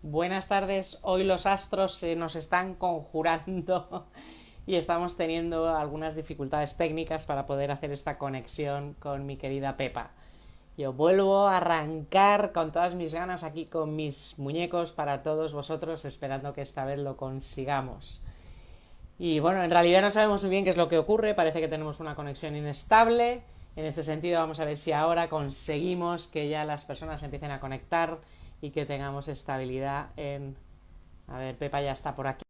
Buenas tardes. Hoy los astros se nos están conjurando y estamos teniendo algunas dificultades técnicas para poder hacer esta conexión con mi querida Pepa. Yo vuelvo a arrancar con todas mis ganas aquí con mis muñecos para todos vosotros, esperando que esta vez lo consigamos. Y bueno, en realidad no sabemos muy bien qué es lo que ocurre, parece que tenemos una conexión inestable. En este sentido vamos a ver si ahora conseguimos que ya las personas empiecen a conectar y que tengamos estabilidad en... A ver, Pepa ya está por aquí.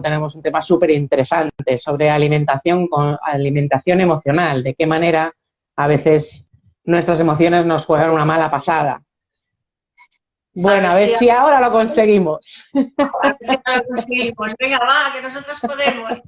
Tenemos un tema súper interesante sobre alimentación emocional, de qué manera a veces nuestras emociones nos juegan una mala pasada. Bueno, a ver si ahora lo conseguimos. A ver si ahora lo conseguimos. Venga, va, que nosotros podemos.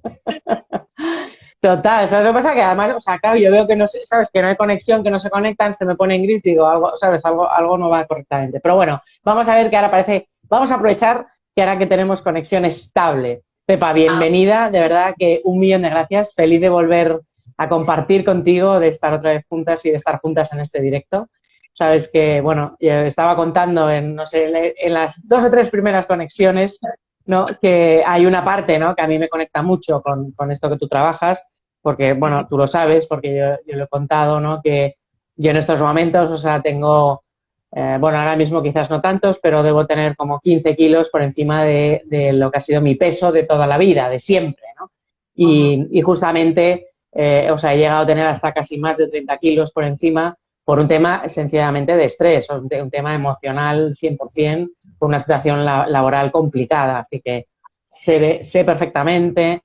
Total, ¿sabes lo que pasa? Que además, o sea, claro, yo veo que no, sabes, que no hay conexión, que no se conectan, se me pone en gris, digo, algo, sabes, algo no va correctamente. Pero bueno, vamos a ver que ahora parece, vamos a aprovechar que ahora que tenemos conexión estable. Pepa, bienvenida, de verdad que 1.000.000 de gracias, feliz de volver a compartir contigo, de estar otra vez juntas y de estar juntas en este directo. Sabes que, bueno, yo estaba contando en, no sé, en las 2 o 3 primeras conexiones, ¿no? Que hay una parte, ¿no? Que a mí me conecta mucho con esto que tú trabajas, porque, bueno, tú lo sabes, porque yo lo he contado, ¿no? Que yo en estos momentos, o sea, tengo, bueno, ahora mismo quizás no tantos, pero debo tener como 15 kilos por encima de lo que ha sido mi peso de toda la vida, de siempre, ¿no? Y justamente, o sea, he llegado a tener hasta casi más de 30 kilos por encima por un tema sencillamente de estrés, un tema emocional 100%, por una situación laboral complicada. Así que sé perfectamente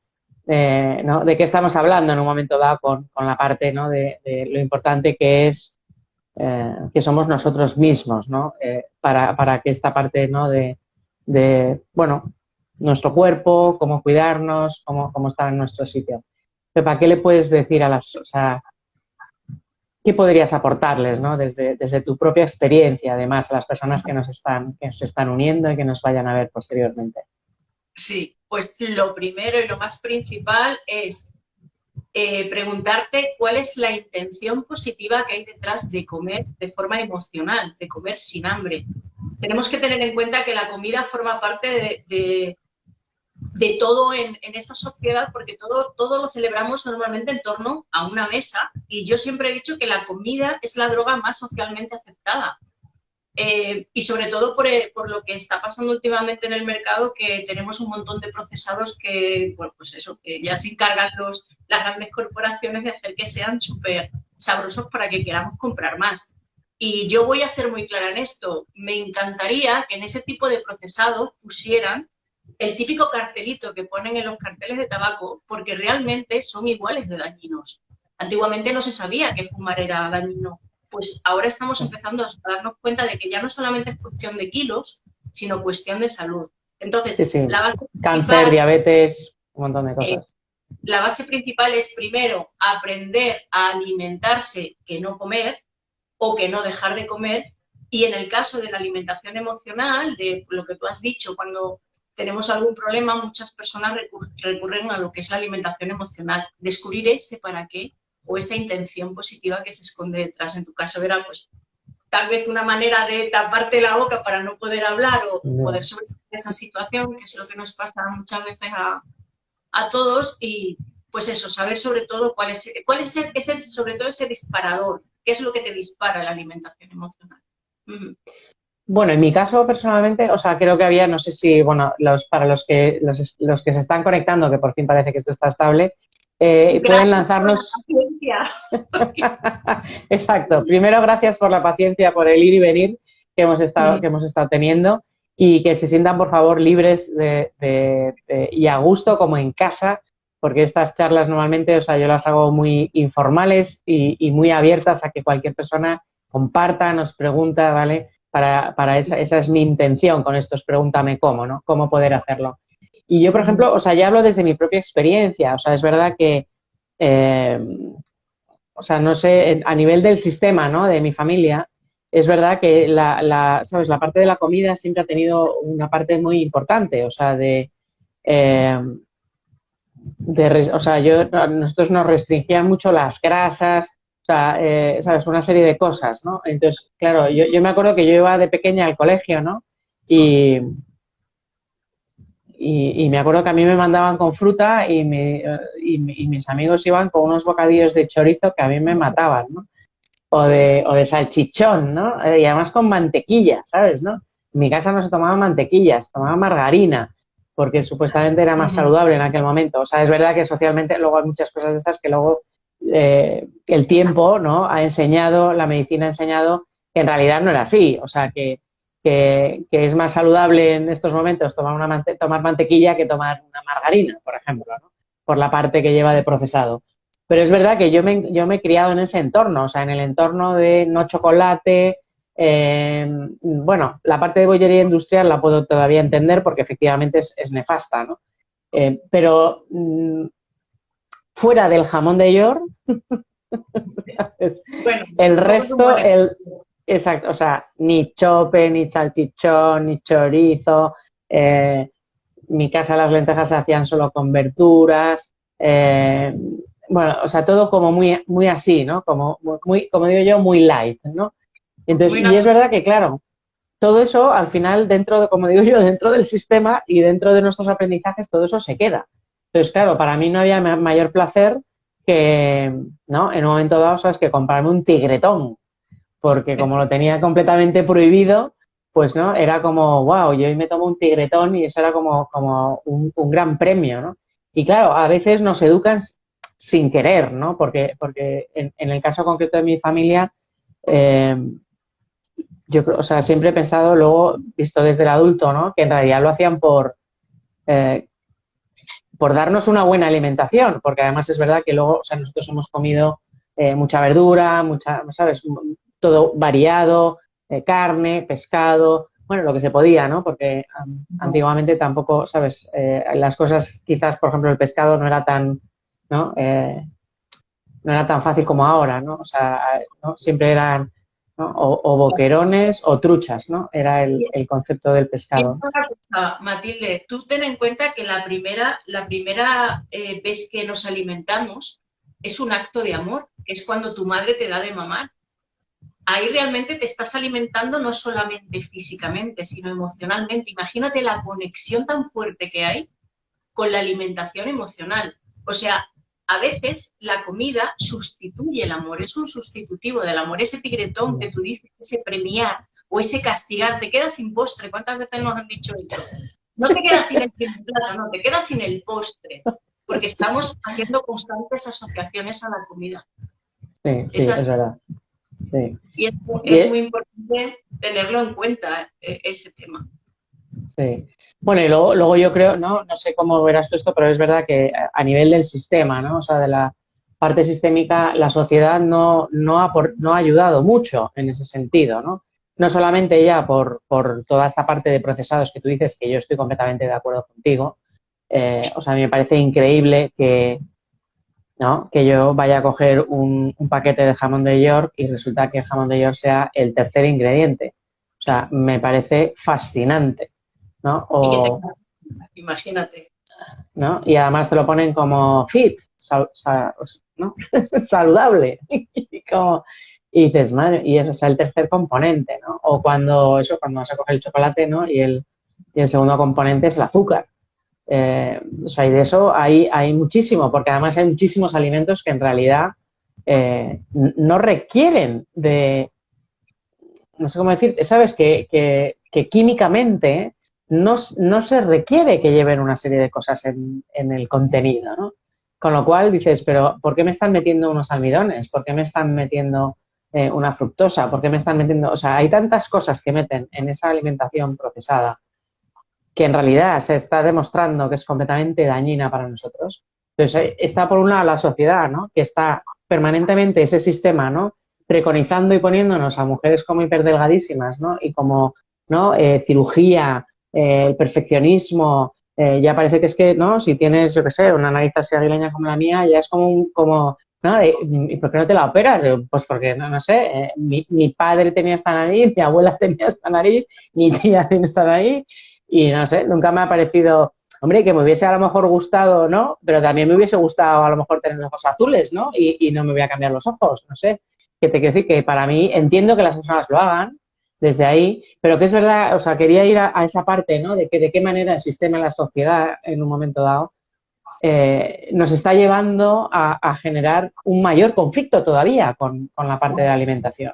¿no? de qué estamos hablando en un momento dado con la parte, ¿no? de lo importante que es que somos nosotros mismos, ¿no? Para que esta parte, ¿no? bueno, nuestro cuerpo, cómo cuidarnos, cómo estar en nuestro sitio. Pepa, ¿qué le puedes decir a las... O sea, ¿qué podrías aportarles, ¿no? Desde tu propia experiencia, además, a las personas que se están uniendo y que nos vayan a ver posteriormente? Sí, pues lo primero y lo más principal es preguntarte cuál es la intención positiva que hay detrás de comer de forma emocional, de comer sin hambre. Tenemos que tener en cuenta que la comida forma parte de todo en esta sociedad, porque todo lo celebramos normalmente en torno a una mesa, y yo siempre he dicho que la comida es la droga más socialmente aceptada. Y sobre todo por lo que está pasando últimamente en el mercado, que tenemos un montón de procesados que, bueno, pues eso, que ya se encargan las grandes corporaciones de hacer que sean súper sabrosos para que queramos comprar más. Y yo voy a ser muy clara en esto. Me encantaría que en ese tipo de procesados pusieran el típico cartelito que ponen en los carteles de tabaco, porque realmente son iguales de dañinos. Antiguamente no se sabía que fumar era dañino, pues ahora estamos empezando a darnos cuenta de que ya no solamente es cuestión de kilos, sino cuestión de salud. Entonces, Sí, sí. la base Cáncer, principal, diabetes, un montón de eh, cosas. la base principal es primero aprender a alimentarse, que no comer, o que no dejar de comer. Y en el caso de la alimentación emocional, de lo que tú has dicho, cuando tenemos algún problema, muchas personas recurren a lo que es la alimentación emocional. Descubrir ese para qué o esa intención positiva que se esconde detrás. En tu caso era, pues, tal vez una manera de taparte la boca para no poder hablar o poder sobrevivir esa situación, que es lo que nos pasa muchas veces a todos. Y pues eso, saber sobre todo cuál es sobre todo ese disparador, qué es lo que te dispara la alimentación emocional. Bueno, en mi caso personalmente, o sea, creo que había, no sé si, bueno, para los que se están conectando, que por fin parece que esto está estable, pueden Gracias por la lanzarnos. paciencia. Exacto. Primero, gracias por la paciencia, por el ir y venir que hemos estado teniendo, y que se sientan, por favor, libres y a gusto, como en casa, porque estas charlas normalmente, o sea, yo las hago muy informales y muy abiertas a que cualquier persona comparta, nos pregunta, ¿vale? Esa es mi intención con estos Pregúntame cómo, ¿no? Cómo poder hacerlo. Y yo, por ejemplo, o sea, ya hablo desde mi propia experiencia. O sea, es verdad que, eh, o sea, no sé, a nivel del sistema, ¿no? De mi familia, es verdad que ¿sabes? La parte de la comida siempre ha tenido una parte muy importante. O sea, eh, o sea, nosotros nos restringían mucho las grasas, o sea, ¿sabes? Una serie de cosas, ¿no? Entonces, claro, yo me acuerdo que yo iba de pequeña al colegio, ¿no? Y, y me acuerdo que a mí me mandaban con fruta y mis amigos iban con unos bocadillos de chorizo que a mí me mataban, ¿no? O de salchichón, ¿no? Y además con mantequilla, ¿sabes, no? En mi casa no se tomaba mantequilla, se tomaba margarina, porque supuestamente era más Ujú. saludable en aquel momento. O sea, es verdad que socialmente luego hay muchas cosas de estas que luego el tiempo, ¿no? Ha enseñado, la medicina ha enseñado que en realidad no era así. O sea, que es más saludable en estos momentos tomar mantequilla que tomar una margarina, por ejemplo, ¿no? Por la parte que lleva de procesado. Pero es verdad que yo me he criado en ese entorno, o sea, en el entorno de no chocolate. Bueno, la parte de bollería industrial la puedo todavía entender porque efectivamente es nefasta, ¿no? Pero fuera del jamón de York, Bueno, el somos un resto, buen ejemplo. exacto, o sea, ni chope, ni salchichón, ni chorizo. Eh, mi casa las lentejas se hacían solo con verduras. Bueno, o sea, todo como muy así, ¿no? Como digo yo, muy light, ¿no? Entonces, Muy y es natural. verdad que, claro, todo eso al final, dentro de, como digo yo, dentro del sistema y dentro de nuestros aprendizajes, todo eso se queda. Entonces, claro, para mí no había mayor placer que, ¿no? En un momento dado, sabes, que comprarme un tigretón, porque como lo tenía completamente prohibido, pues, ¿no? Era como, wow, yo hoy me tomo un tigretón y eso era como un gran premio, ¿no? Y claro, a veces nos educan sin querer, ¿no? Porque en el caso concreto de mi familia, eh, yo creo, o sea, siempre he pensado, luego, visto desde el adulto, ¿no? Que en realidad lo hacían eh, por darnos una buena alimentación, porque además es verdad que luego, o sea, nosotros hemos comido mucha verdura, mucha, ¿sabes? Todo variado, carne, pescado, bueno, lo que se podía, ¿no? Porque antiguamente tampoco, ¿sabes? Las cosas, quizás, por ejemplo, el pescado no era tan, ¿no? No era tan fácil como ahora, ¿no? O sea, ¿no? Siempre eran, ¿no? O boquerones o truchas, ¿no? Era el concepto del Piensa pescado. una cosa, Matilde, tú ten en cuenta que la primera vez que nos alimentamos es un acto de amor, que es cuando tu madre te da de mamar. Ahí realmente te estás alimentando no solamente físicamente, sino emocionalmente. Imagínate la conexión tan fuerte que hay con la alimentación emocional. O sea, a veces la comida sustituye el amor, es un sustitutivo del amor. Ese tigretón que tú dices, ese premiar o ese castigar, te quedas sin postre. ¿Cuántas veces nos han dicho eso? No te quedas sin el primer plato, no, te quedas sin el postre, porque estamos haciendo constantes asociaciones a la comida. Sí, Es sí, es así. verdad. Sí. Y Y es muy importante tenerlo en cuenta, ese tema. sí. Bueno, y luego yo creo, ¿no? No sé cómo verás tú esto, pero es verdad que a nivel del sistema, ¿no? O sea, de la parte sistémica, la sociedad no ha ayudado mucho en ese sentido, ¿no? No solamente ya por toda esta parte de procesados que tú dices, que yo estoy completamente de acuerdo contigo. O sea, a mí me parece increíble ¿no? Que yo vaya a coger un paquete de jamón de York y resulta que el jamón de York sea el tercer ingrediente. O sea, me parece fascinante, ¿no? Y que te imagínate. ¿No? Y además te lo ponen como fit, ¿no? Saludable. Y dices, madre, y eso es el tercer componente, ¿no? O cuando vas a coger el chocolate, ¿no? Y el segundo componente es el azúcar. O sea, y de eso hay muchísimo, porque además hay muchísimos alimentos que en realidad no requieren no sé cómo decir, sabes que químicamente no se requiere que lleven una serie de cosas en el contenido, ¿no? Con lo cual dices, pero ¿por qué me están metiendo unos almidones? ¿Por qué me están metiendo una fructosa? ¿Por qué me están metiendo? O sea, hay tantas cosas que meten en esa alimentación procesada que en realidad se está demostrando que es completamente dañina para nosotros. Entonces, está por un lado la sociedad, ¿no? Que está permanentemente ese sistema, ¿no? Preconizando y poniéndonos a mujeres como hiperdelgadísimas, ¿no? Y como, ¿no? Cirugía, el perfeccionismo, ya parece que es que, ¿no? Si tienes, yo qué sé, una nariz así aguileña como la mía, ya es como ¿no? ¿Y por qué no te la operas? Pues porque, no sé, mi padre tenía esta nariz, mi abuela tenía esta nariz, mi tía tiene esta nariz, y no sé, nunca me ha parecido, hombre, que me hubiese a lo mejor gustado, ¿no? Pero también me hubiese gustado a lo mejor tener ojos azules, ¿no? Y no me voy a cambiar los ojos, no sé. Que te quiero decir que para mí entiendo que las personas lo hagan, desde ahí, pero que es verdad, o sea, quería ir a esa parte, ¿no? De qué manera el sistema y la sociedad en un momento dado nos está llevando a generar un mayor conflicto todavía con la parte de la alimentación.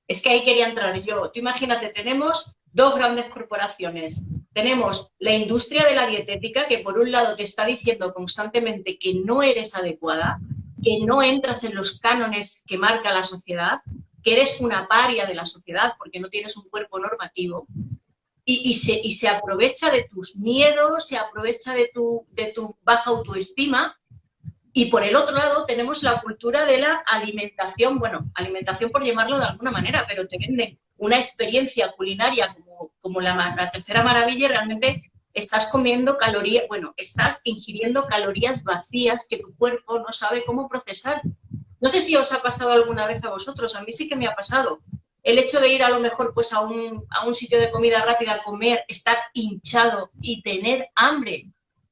Es que ahí quería entrar yo. Tú imagínate, tenemos dos grandes corporaciones. Tenemos la industria de la dietética, que por un lado te está diciendo constantemente que no eres adecuada, que no entras en los cánones que marca la sociedad, que eres una paria de la sociedad porque no tienes un cuerpo normativo. Y se aprovecha de tus miedos, se aprovecha de tu baja autoestima. Y por el otro lado tenemos la cultura de la alimentación, bueno, alimentación por llamarlo de alguna manera, pero te venden una experiencia culinaria como la tercera maravilla y realmente estás comiendo calorías, bueno, estás ingiriendo calorías vacías que tu cuerpo no sabe cómo procesar. No sé si os ha pasado alguna vez a vosotros, a mí sí que me ha pasado. El hecho de ir a lo mejor pues a un sitio de comida rápida a comer, estar hinchado y tener hambre.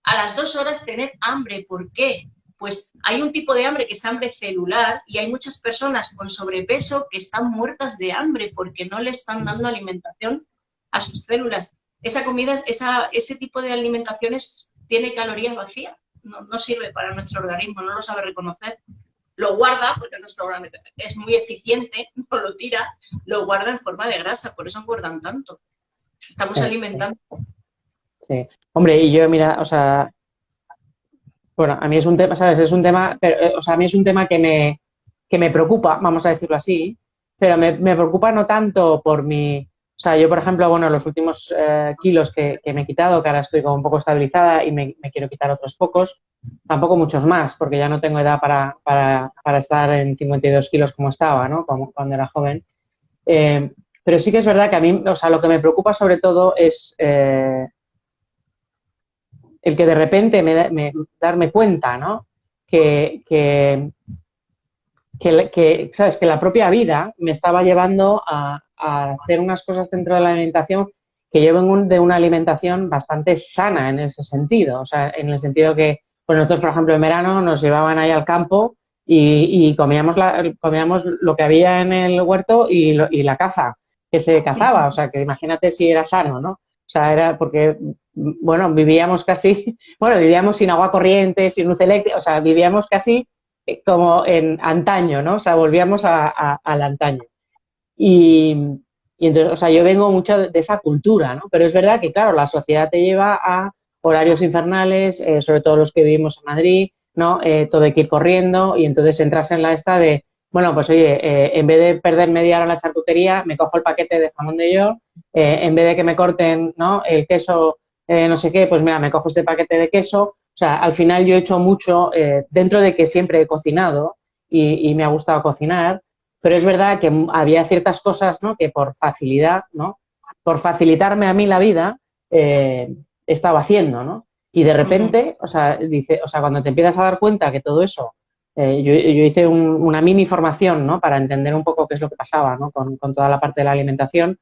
A las 2 horas tener hambre, ¿por qué? Pues hay un tipo de hambre que es hambre celular y hay muchas personas con sobrepeso que están muertas de hambre porque no le están dando alimentación a sus células. Esa comida, ese tipo de alimentaciones tiene calorías vacías, no sirve para nuestro organismo, no lo sabe reconocer. Lo guarda, porque nuestro organismo es muy eficiente, no lo tira, lo guarda en forma de grasa, por eso engordan tanto. Estamos alimentando. Sí. Hombre, y yo, mira, o sea, bueno, a mí es un tema, ¿sabes? Es un tema, pero, o sea, a mí es un tema que me preocupa, vamos a decirlo así, pero me preocupa no tanto por mi, o sea, yo, por ejemplo, bueno, los últimos kilos que me he quitado, que ahora estoy como un poco estabilizada y me quiero quitar otros pocos, tampoco muchos más, porque ya no tengo edad para estar en 52 kilos como estaba, ¿no? Como cuando era joven. Pero sí que es verdad que a mí, o sea, lo que me preocupa sobre todo es el que de repente darme cuenta, ¿no? ¿Sabes? Que la propia vida me estaba llevando a hacer unas cosas dentro de la alimentación que yo vengo de una alimentación bastante sana en ese sentido. O sea, en el sentido que, pues nosotros, por ejemplo, en verano nos llevaban ahí al campo y comíamos lo que había en el huerto y la caza que se cazaba. O sea, que imagínate si era sano, ¿no? O sea, era porque, bueno, vivíamos casi, bueno, vivíamos sin agua corriente, sin luz eléctrica, o sea, vivíamos casi como en antaño, ¿no? O sea, volvíamos al antaño. Y, y entonces, o sea, yo vengo mucho de esa cultura, ¿no? Pero es verdad que, claro, la sociedad te lleva a horarios infernales, sobre todo los que vivimos en Madrid, ¿no? Todo hay que ir corriendo y entonces entras en la esta de, bueno, pues oye, en vez de perder media hora en la charcutería, me cojo el paquete de jamón de york, en vez de que me corten, ¿no? El queso, no sé qué, pues mira, me cojo este paquete de queso. O sea, al final yo he hecho mucho, dentro de que siempre he cocinado y me ha gustado cocinar, pero es verdad que había ciertas cosas, ¿no? Que por facilidad, ¿no? Por facilitarme a mí la vida, estaba haciendo, ¿no? Y de repente, o sea, cuando te empiezas a dar cuenta que todo eso, yo hice una mini formación, ¿no? Para entender un poco qué es lo que pasaba, ¿no? Con toda la parte de la alimentación.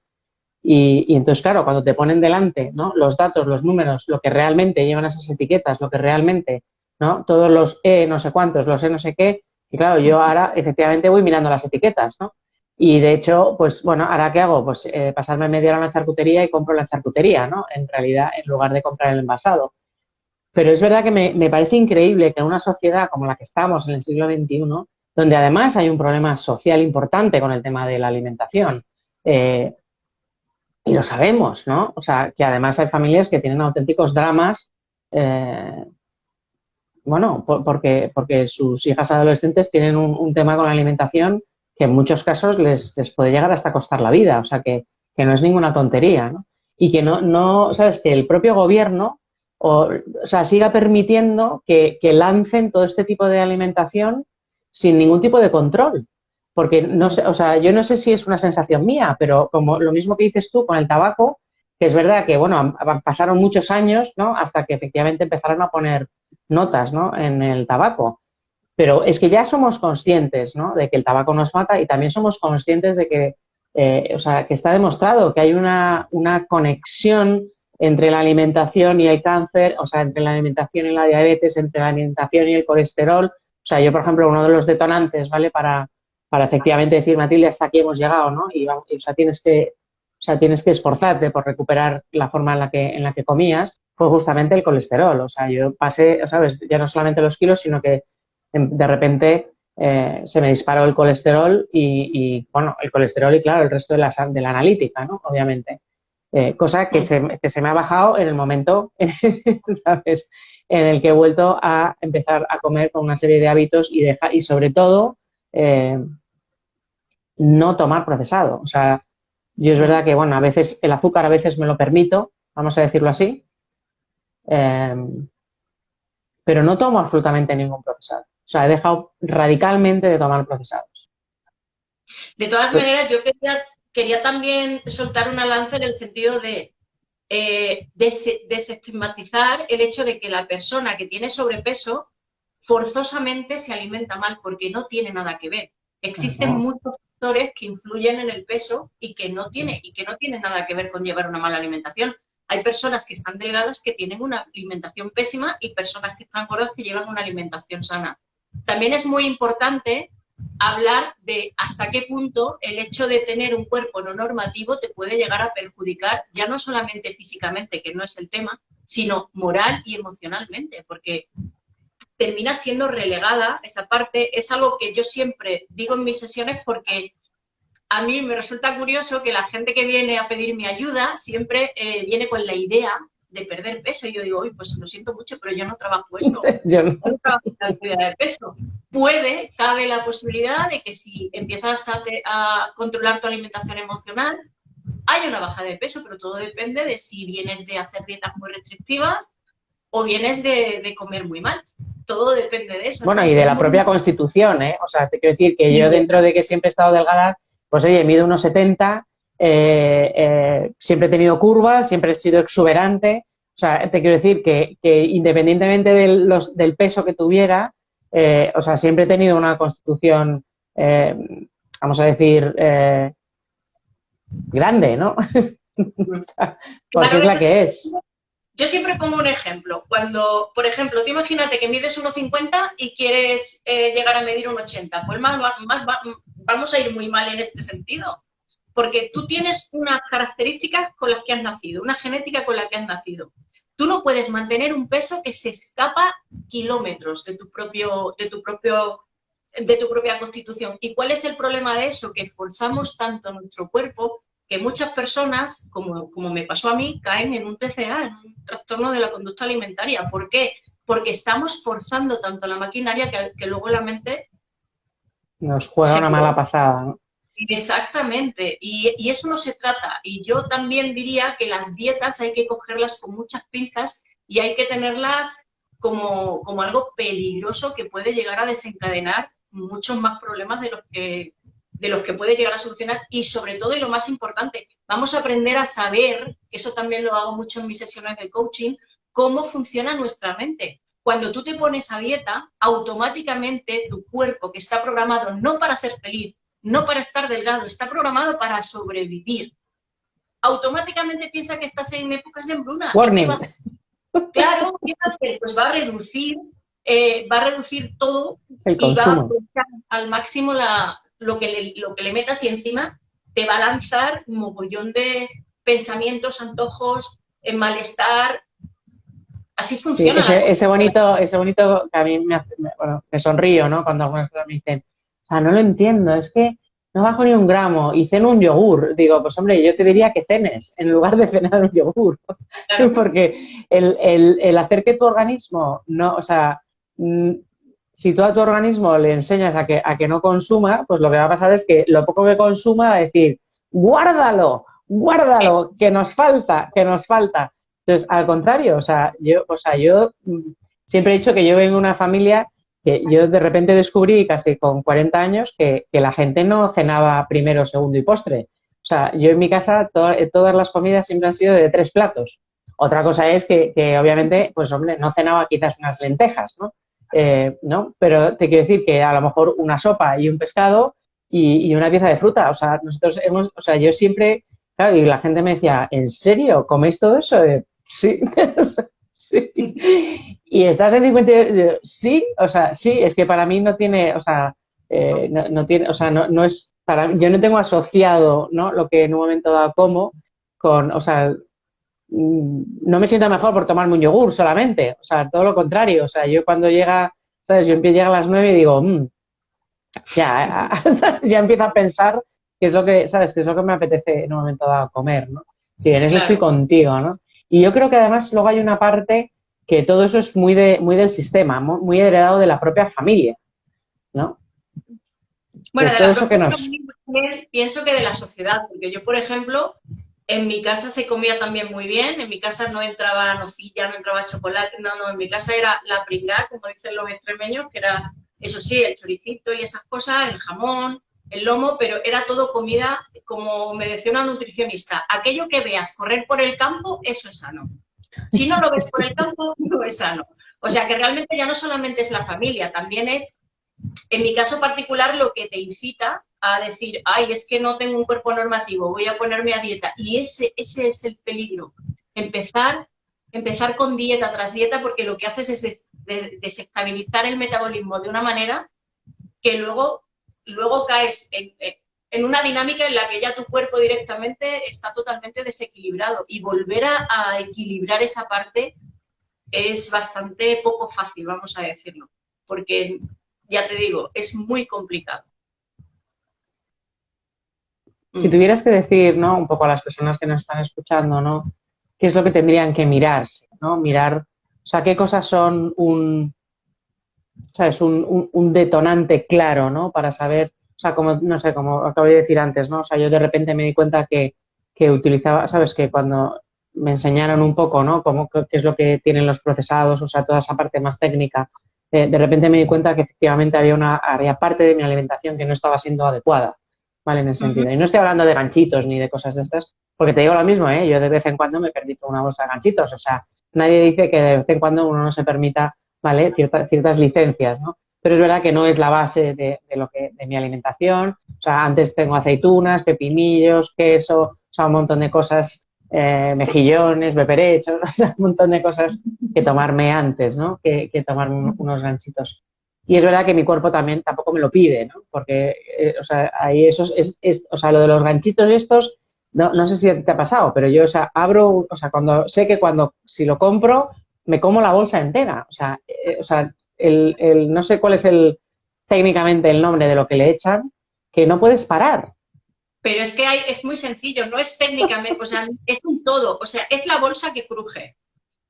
Y entonces, claro, cuando te ponen delante, ¿no? Los datos, los números, lo que realmente llevan esas etiquetas, lo que realmente, ¿no? Todos los no sé cuántos, los no sé qué. Y claro, yo ahora efectivamente voy mirando las etiquetas, ¿no? Y de hecho, pues bueno, ¿ahora qué hago? Pues pasarme media hora en la charcutería y compro la charcutería, ¿no? En realidad, en lugar de comprar el envasado. Pero es verdad que me parece increíble que en una sociedad como la que estamos en el siglo XXI, donde además hay un problema social importante con el tema de la alimentación, y lo sabemos, ¿no? O sea, que además hay familias que tienen auténticos dramas, eh, bueno, porque sus hijas adolescentes tienen un tema con la alimentación que en muchos casos les puede llegar hasta costar la vida, o sea, que no es ninguna tontería, ¿no? Y que no, sabes, que el propio gobierno, o sea, siga permitiendo que lancen todo este tipo de alimentación sin ningún tipo de control. Porque no sé, o sea, yo no sé si es una sensación mía, pero como lo mismo que dices tú con el tabaco, que es verdad que, bueno, pasaron muchos años, ¿no? Hasta que efectivamente empezaron a poner notas, ¿no? En el tabaco. Pero es que ya somos conscientes, ¿no? De que el tabaco nos mata y también somos conscientes de que, o sea, que está demostrado que hay una conexión entre la alimentación y el cáncer, o sea, entre la alimentación y la diabetes, entre la alimentación y el colesterol. O sea, yo, por ejemplo, uno de los detonantes, ¿vale? Para efectivamente decir, Matilde, hasta aquí hemos llegado, ¿no? Y, vamos, o sea, tienes que sea, tienes que esforzarte por recuperar la forma en la que comías, fue justamente el colesterol. O sea, yo pasé, ¿sabes? Ya no solamente los kilos, sino que de repente se me disparó el colesterol bueno, el colesterol y, claro, el resto de la analítica, ¿no? Obviamente. Cosa que se me ha bajado en el momento, ¿sabes? En el que he vuelto a empezar a comer con una serie de hábitos y sobre todo, no tomar procesado. O sea, yo es verdad que, bueno, a veces el azúcar a veces me lo permito, vamos a decirlo así, pero no tomo absolutamente ningún procesado. O sea, he dejado radicalmente de tomar procesados. De todas maneras, yo quería también soltar una lanza en el sentido de desestigmatizar el hecho de que la persona que tiene sobrepeso forzosamente se alimenta mal, porque no tiene nada que ver. Existen muchos factores que influyen en el peso y que no tienen nada que ver con llevar una mala alimentación. Hay personas que están delgadas que tienen una alimentación pésima y personas que están gordas que llevan una alimentación sana. También es muy importante hablar de hasta qué punto el hecho de tener un cuerpo no normativo te puede llegar a perjudicar, ya no solamente físicamente, que no es el tema, sino moral y emocionalmente, porque termina siendo relegada esa parte. Es algo que yo siempre digo en mis sesiones, porque a mí me resulta curioso que la gente que viene a pedir mi ayuda siempre viene con la idea de perder peso. Y yo digo, pues lo siento mucho, pero yo no trabajo eso. Yo no. No trabajo en la pérdida de peso. Cabe la posibilidad de que si empiezas a controlar tu alimentación emocional, hay una baja de peso, pero todo depende de si vienes de hacer dietas muy restrictivas o vienes de comer muy mal. Todo depende de eso. Bueno, y de la propia constitución, ¿eh? O sea, te quiero decir que yo, dentro de que siempre he estado delgada, pues oye, mido unos 70, siempre he tenido curvas, siempre he sido exuberante. O sea, te quiero decir que independientemente del peso que tuviera, o sea, siempre he tenido una constitución, vamos a decir, grande, ¿no? Porque es la que es. Yo siempre pongo un ejemplo. Cuando, por ejemplo, tú imagínate que mides 1,50 y quieres llegar a medir 1,80. Pues vamos a ir muy mal en este sentido. Porque tú tienes unas características con las que has nacido, una genética con la que has nacido. Tú no puedes mantener un peso que se escapa kilómetros de tu propia constitución. ¿Y cuál es el problema de eso? Que forzamos tanto nuestro cuerpo que muchas personas, como me pasó a mí, caen en un TCA, en un trastorno de la conducta alimentaria. ¿Por qué? Porque estamos forzando tanto la maquinaria que luego la mente nos juega una mala pasada, ¿no? Exactamente, y eso no se trata. Y yo también diría que las dietas hay que cogerlas con muchas pinzas y hay que tenerlas como algo peligroso que puede llegar a desencadenar muchos más problemas de los que puede llegar a solucionar. Y sobre todo, y lo más importante, vamos a aprender a saber, eso también lo hago mucho en mis sesiones de coaching, cómo funciona nuestra mente. Cuando tú te pones a dieta, automáticamente tu cuerpo, que está programado no para ser feliz, no para estar delgado, está programado para sobrevivir, automáticamente piensa que estás en épocas de hambruna. Warning. Claro, ¿qué va a hacer? Pues va a reducir todo el consumo. Y va a aprovechar al máximo lo que le metas, y encima te va a lanzar un mogollón de pensamientos, antojos, malestar. Así funciona. Sí, ese bonito que a mí me sonrío, ¿no? Cuando algunas personas me dicen, o sea, no lo entiendo, es que no bajo ni un gramo y ceno un yogur. Digo, pues hombre, yo te diría que cenes en lugar de cenar un yogur. Claro. Porque el hacer que tu organismo no, o sea, si tú a tu organismo le enseñas a que no consuma, pues lo que va a pasar es que lo poco que consuma va a decir, guárdalo, que nos falta. Entonces, al contrario, o sea, yo siempre he dicho que yo vengo de una familia que yo de repente descubrí casi con 40 años que la gente no cenaba primero, segundo y postre. O sea, yo en mi casa todas las comidas siempre han sido de 3 platos. Otra cosa es que obviamente, pues hombre, no cenaba quizás unas lentejas, ¿no? ¿No? Pero te quiero decir que a lo mejor una sopa y un pescado y una pieza de fruta. O sea, yo siempre, claro, y la gente me decía, ¿en serio? ¿Coméis todo eso? Sí. Sí. Y estás en 50, sí, o sea, sí, es que para mí no tiene, o sea, no tiene, o sea, no es para yo no tengo asociado, ¿no? Lo que en un momento dado como con, o sea, no me siento mejor por tomarme un yogur solamente, o sea, todo lo contrario, o sea, yo cuando llega, ¿sabes? Yo empiezo a llegar a las 9 y digo, ya, ya empiezo a pensar qué es lo que, ¿sabes? Qué es lo que me apetece en un momento dado comer, ¿no? Sí, en eso estoy Claro. contigo, ¿no? Y yo creo que además luego hay una parte que todo eso es muy del sistema, muy heredado de la propia familia, ¿no? Bueno, Entonces, de todo la eso que propia nos... familia también pienso que de la sociedad, porque yo, por ejemplo, en mi casa se comía también muy bien, en mi casa no entraba nocilla, no entraba chocolate, no, en mi casa era la pringada, como dicen los extremeños, que era, eso sí, el choricito y esas cosas, el jamón, el lomo, pero era todo comida, como me decía una nutricionista, aquello que veas correr por el campo, eso es sano. Si no lo ves por el campo, no es sano. O sea que realmente ya no solamente es la familia, también es en mi caso particular, lo que te incita a decir, ay, es que no tengo un cuerpo normativo, voy a ponerme a dieta. Y ese es el peligro. Empezar, empezar con dieta tras dieta, porque lo que haces es desestabilizar el metabolismo de una manera que luego caes en una dinámica en la que ya tu cuerpo directamente está totalmente desequilibrado. Y volver a equilibrar esa parte es bastante poco fácil, vamos a decirlo, porque ya te digo, es muy complicado. Si tuvieras que decir, ¿no? Un poco a las personas que nos están escuchando, ¿no? ¿Qué es lo que tendrían que mirarse, ¿no? Mirar, o sea, qué cosas son ¿sabes? Un detonante claro, ¿no? Para saber, o sea, como, no sé, como acabo de decir antes, ¿no? O sea, yo de repente me di cuenta que utilizaba, ¿sabes? Que cuando me enseñaron un poco, ¿no? Cómo, qué es lo que tienen los procesados, o sea, toda esa parte más técnica, de repente me di cuenta que efectivamente había parte de mi alimentación que no estaba siendo adecuada, ¿vale? En ese Uh -huh. sentido. Y no estoy hablando de ganchitos ni de cosas de estas, porque te digo lo mismo, ¿eh? Yo de vez en cuando me permito una bolsa de ganchitos, o sea, nadie dice que de vez en cuando uno no se permita, ¿vale? Ciertas licencias, ¿no? Pero es verdad que no es la base de mi alimentación. O sea, antes tengo aceitunas, pepinillos, queso, o sea, un montón de cosas, mejillones, beberechos, o sea, un montón de cosas que tomarme antes, ¿no? Que tomar unos ganchitos. Y es verdad que mi cuerpo también tampoco me lo pide, ¿no? Porque, o sea, ahí eso o sea, lo de los ganchitos estos, no sé si te ha pasado, pero yo, o sea, abro, o sea, sé que si lo compro, me como la bolsa entera. O sea no sé cuál es técnicamente el nombre de lo que le echan, que no puedes parar. Pero es que es muy sencillo, no es técnicamente, o sea, es un todo, o sea, es la bolsa que cruje,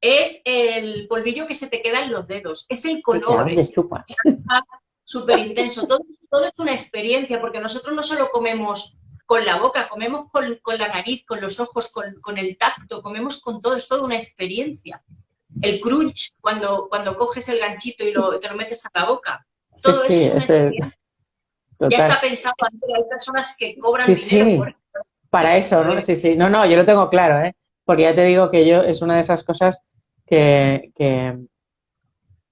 es el polvillo que se te queda en los dedos, es el ¿Qué color, haces, es chupas? súper intenso, todo es una experiencia, porque nosotros no solo comemos con la boca, comemos con la nariz, con los ojos, con el tacto, comemos con todo, es toda una experiencia. El crunch, cuando coges el ganchito y te lo metes a la boca, Sí, todo sí, eso es una experiencia. Ya total. está pensado, hay personas que cobran Sí, dinero sí, por esto. para eso, ¿no? Joder. Sí, sí. No, no, yo lo tengo claro, ¿eh? Porque ya te digo que yo es una de esas cosas que, que,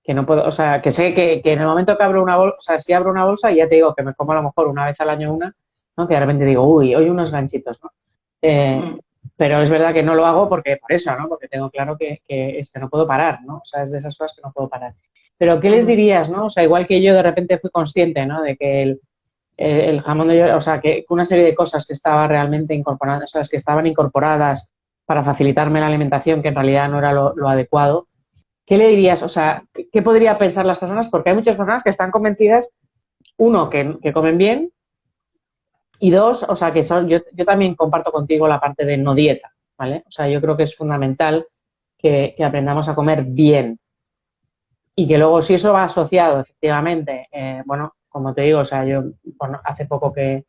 que no puedo, o sea, que sé que en el momento que abro una bolsa, o sea, si abro una bolsa, ya te digo que me como a lo mejor una vez al año una, ¿no? Que de repente digo, uy, hoy unos ganchitos, ¿no? Eh, Mm. pero es verdad que no lo hago porque por eso, ¿no? Porque tengo claro que es que no puedo parar, ¿no? O sea, es de esas cosas que no puedo parar. Pero, ¿qué les Ujú. dirías, no? O sea, igual que yo de repente fui consciente, ¿no? De que el jamón de york, o sea, que una serie de cosas que estaba realmente incorporadas, o sea, que estaban incorporadas para facilitarme la alimentación, que en realidad no era lo adecuado. ¿Qué le dirías? O sea, ¿qué podría pensar las personas? Porque hay muchas personas que están convencidas, uno, que comen bien, y dos, o sea, yo también comparto contigo la parte de no dieta, ¿vale? O sea, yo creo que es fundamental que aprendamos a comer bien y que luego si eso va asociado, efectivamente, bueno, como te digo, o sea, yo bueno, hace poco que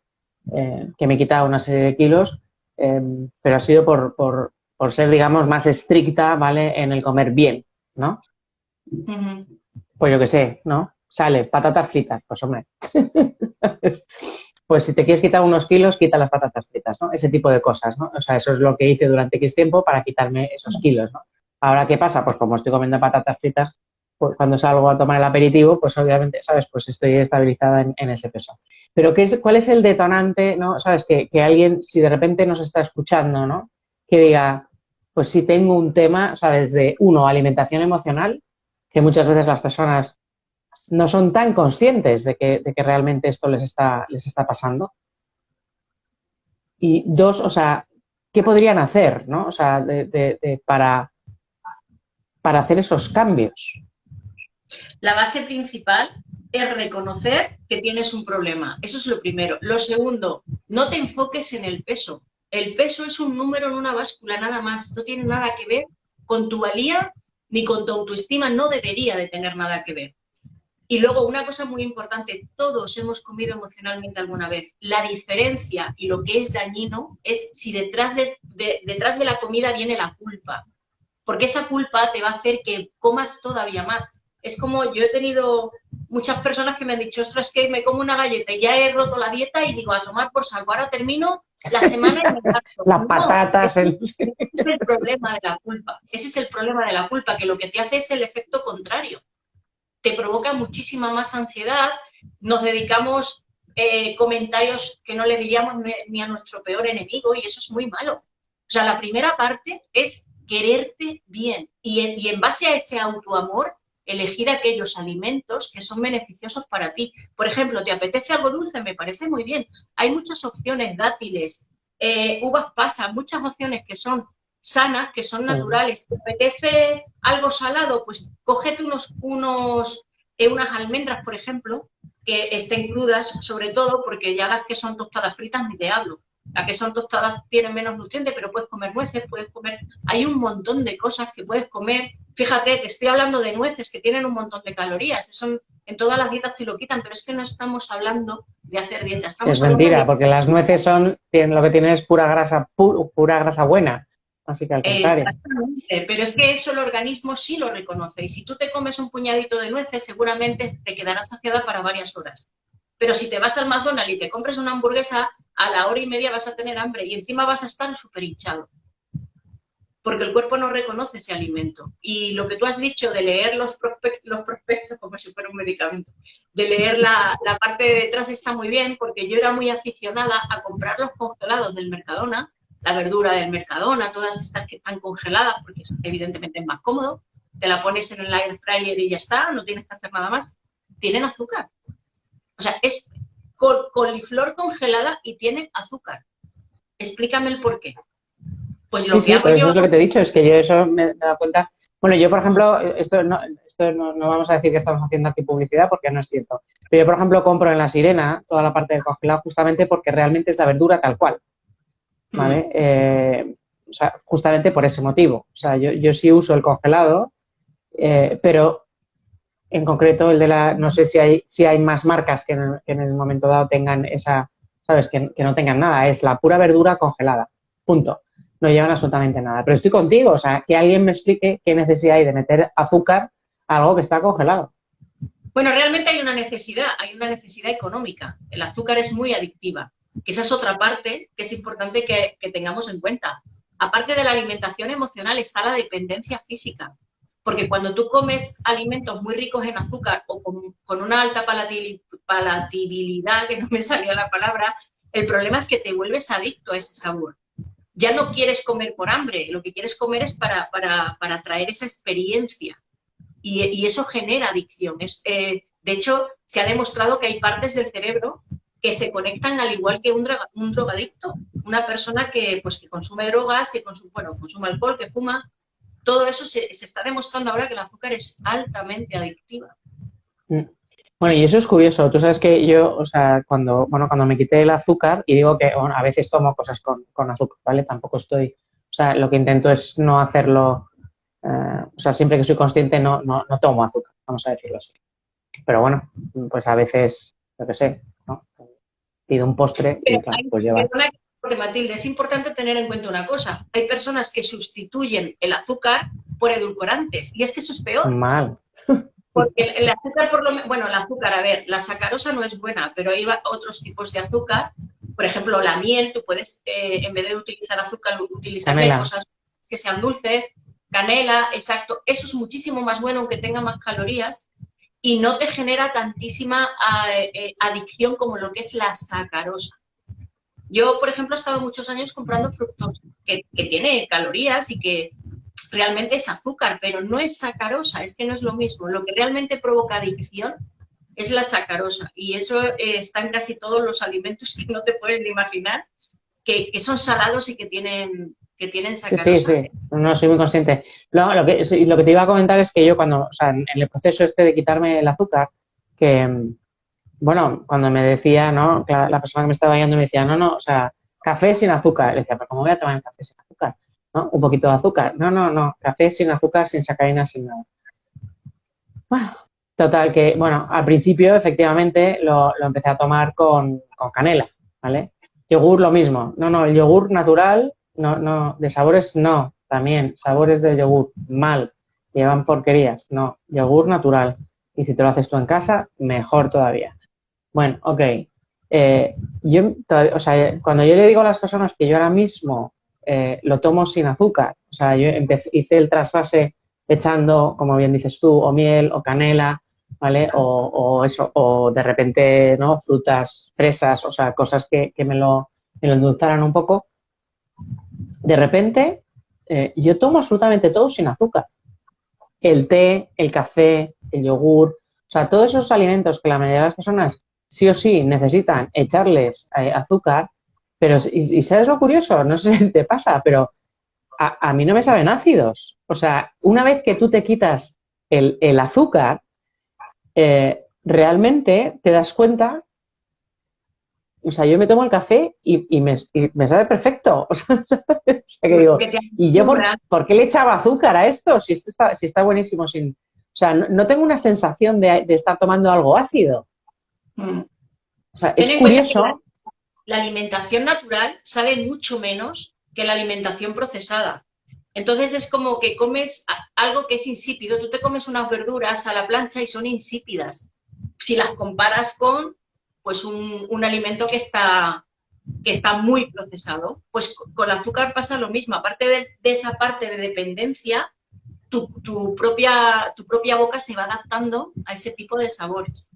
me he quitado una serie de kilos, pero ha sido por ser, digamos, más estricta, ¿vale? En el comer bien, ¿no? Ujú. Pues yo qué sé, ¿no? Sale, patatas fritas, pues hombre. Pues si te quieres quitar unos kilos, quita las patatas fritas, ¿no? Ese tipo de cosas, ¿no? O sea, eso es lo que hice durante X tiempo para quitarme esos kilos, ¿no? Ahora, ¿qué pasa? Pues como estoy comiendo patatas fritas, pues cuando salgo a tomar el aperitivo, pues obviamente, ¿sabes? Pues estoy estabilizada en ese peso. Pero ¿cuál es el detonante, ¿no? ¿Sabes? Que alguien, si de repente nos está escuchando, ¿no? Que diga, pues si tengo un tema, ¿sabes? De, uno, alimentación emocional, que muchas veces las personas no son tan conscientes de que realmente esto les está pasando. Y dos, o sea, ¿qué podrían hacer, ¿no? O sea, para hacer esos cambios. La base principal es reconocer que tienes un problema. Eso es lo primero. Lo segundo, no te enfoques en el peso. El peso es un número en una báscula, nada más. No tiene nada que ver con tu valía ni con tu autoestima. No debería de tener nada que ver. Y luego, una cosa muy importante, todos hemos comido emocionalmente alguna vez. La diferencia y lo que es dañino es si detrás de la comida viene la culpa. Porque esa culpa te va a hacer que comas todavía más. Es como yo he tenido muchas personas que me han dicho, ostras, es que me como una galleta y ya he roto la dieta y digo, a tomar por saco, ahora termino la semana y me gasto. Las patatas. Ese es el problema de la culpa. Ese es el problema de la culpa, que lo que te hace es el efecto contrario. Te provoca muchísima más ansiedad, nos dedicamos comentarios que no le diríamos ni a nuestro peor enemigo y eso es muy malo. O sea, la primera parte es quererte bien y en base a ese autoamor elegir aquellos alimentos que son beneficiosos para ti. Por ejemplo, ¿te apetece algo dulce? Me parece muy bien. Hay muchas opciones, dátiles, uvas pasas, muchas opciones que son sanas, que son naturales. ¿Te apetece algo salado? Pues cógete unas almendras, por ejemplo, que estén crudas, sobre todo, porque ya las que son tostadas fritas ni te hablo. Las que son tostadas tienen menos nutrientes, pero puedes comer nueces, puedes comer... Hay un montón de cosas que puedes comer. Fíjate, te estoy hablando de nueces que tienen un montón de calorías. Eso en todas las dietas te lo quitan, pero es que no estamos hablando de hacer dieta. Estamos Es mentira, de... porque las nueces lo que tienen es pura grasa buena. Así que al contrario. Exactamente, pero es que eso el organismo sí lo reconoce. Y si tú te comes un puñadito de nueces, seguramente te quedarás saciada para varias horas. Pero si te vas al McDonald's y te compras una hamburguesa, a la hora y media vas a tener hambre y encima vas a estar súper hinchado. Porque el cuerpo no reconoce ese alimento. Y lo que tú has dicho de leer los prospectos como si fuera un medicamento, de leer la parte de detrás está muy bien, porque yo era muy aficionada a comprar los congelados del Mercadona, la verdura del Mercadona, todas estas que están congeladas, porque evidentemente es más cómodo, te la pones en el air fryer y ya está, no tienes que hacer nada más. Tienen azúcar. O sea, es coliflor congelada y tiene azúcar. Explícame el por qué. Pues lo Sí, que sí, hago pero eso yo... es lo que te he dicho, es que yo eso me he dado cuenta. Bueno, yo, por ejemplo, esto no vamos a decir que estamos haciendo aquí publicidad porque no es cierto. Pero yo, por ejemplo, compro en La Sirena toda la parte del congelado justamente porque realmente es la verdura tal cual. ¿Vale? O sea, justamente por ese motivo. O sea, yo sí uso el congelado, pero en concreto el de no sé si hay más marcas que en el momento dado tengan esa, ¿sabes? Que no tengan nada. Es la pura verdura congelada. Punto. No llevan absolutamente nada. Pero estoy contigo, o sea, que alguien me explique qué necesidad hay de meter azúcar a algo que está congelado. Bueno, realmente hay una necesidad económica. El azúcar es muy adictiva. Esa es otra parte que es importante que tengamos en cuenta. Aparte de la alimentación emocional está la dependencia física. Porque cuando tú comes alimentos muy ricos en azúcar o con una alta palatabilidad, que no me salía la palabra, el problema es que te vuelves adicto a ese sabor. Ya no quieres comer por hambre, lo que quieres comer es para traer esa experiencia. Y eso genera adicción. De hecho, se ha demostrado que hay partes del cerebro que se conectan al igual que un drogadicto. Una persona que consume drogas, que consume alcohol, que fuma. Todo eso se está demostrando ahora que el azúcar es altamente adictiva. Bueno, y eso es curioso. Tú sabes que yo, o sea, cuando me quité el azúcar, y digo que bueno, a veces tomo cosas con azúcar, ¿vale? Tampoco o sea, lo que intento es no hacerlo, o sea, siempre que soy consciente no tomo azúcar, vamos a decirlo así. Pero bueno, pues a veces, yo qué sé, ¿no? Pido un postre y claro, pues lleva. Porque Matilde, es importante tener en cuenta una cosa. Hay personas que sustituyen el azúcar por edulcorantes y es que eso es peor. Mal. Porque el azúcar, el azúcar, a ver, la sacarosa no es buena, pero hay otros tipos de azúcar. Por ejemplo, la miel, tú puedes, en vez de utilizar azúcar, utilizar cosas que sean dulces, canela, exacto. Eso es muchísimo más bueno, aunque tenga más calorías, y no te genera tantísima adicción como lo que es la sacarosa. Yo, por ejemplo, he estado muchos años comprando fructosa, que tiene calorías y que realmente es azúcar, pero no es sacarosa, es que no es lo mismo. Lo que realmente provoca adicción es la sacarosa. Y eso está en casi todos los alimentos que no te puedes ni imaginar, que son salados y que tienen Sí, sí, sacarosa. sí, no soy muy consciente. Lo que te iba a comentar es que yo cuando, o sea, en el proceso este de quitarme el azúcar, que, bueno, cuando me decía, ¿no? La persona que me estaba guiando me decía, no, no, o sea, café sin azúcar. Le decía, pero ¿cómo voy a tomar el café sin azúcar? ¿No? Un poquito de azúcar. No, no, no, café sin azúcar, sin sacarina, sin nada. Bueno, total, que, bueno, al principio efectivamente lo empecé a tomar con canela, ¿vale? Yogur lo mismo. No, no, el yogur natural, no, no, de sabores no, también, sabores de yogur, mal, llevan porquerías, no, yogur natural. Y si te lo haces tú en casa, mejor todavía. Bueno, ok. O sea, cuando yo le digo a las personas que yo ahora mismo lo tomo sin azúcar, o sea, hice el trasvase echando, como bien dices tú, o miel o canela, ¿vale? O eso, o de repente, ¿no? Frutas, fresas, o sea, cosas que me lo endulzaran un poco. De repente, yo tomo absolutamente todo sin azúcar. El té, el café, el yogur, o sea, todos esos alimentos que la mayoría de las personas sí o sí necesitan echarles azúcar, pero, y ¿sabes lo curioso? No sé si te pasa, pero a mí no me saben ácidos. O sea, una vez que tú te quitas el azúcar, realmente te das cuenta, o sea, yo me tomo el café y me sabe perfecto. O sea, que digo, Porque te ¿y yo acostumbras. por qué le echaba azúcar a esto? Si está buenísimo sin... O sea, no tengo una sensación de estar tomando algo ácido. O sea, Ten es en cuenta que curioso. la alimentación natural sabe mucho menos que la alimentación procesada. Entonces es como que comes algo que es insípido. Tú te comes unas verduras a la plancha y son insípidas. Si las comparas con pues un alimento que está muy procesado, pues con el azúcar pasa lo mismo. Aparte de esa parte de dependencia, tu propia boca se va adaptando a ese tipo de sabores.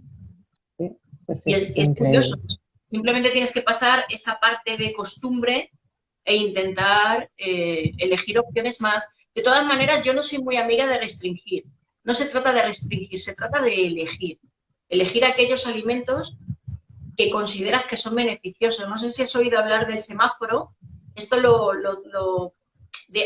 Sí, sí, Y sí, es, es y es curioso. increíble. Simplemente tienes que pasar esa parte de costumbre e intentar elegir opciones más. De todas maneras, yo no soy muy amiga de restringir. No se trata de restringir, se trata de elegir. Elegir aquellos alimentos que consideras que son beneficiosos. No sé si has oído hablar del semáforo. Esto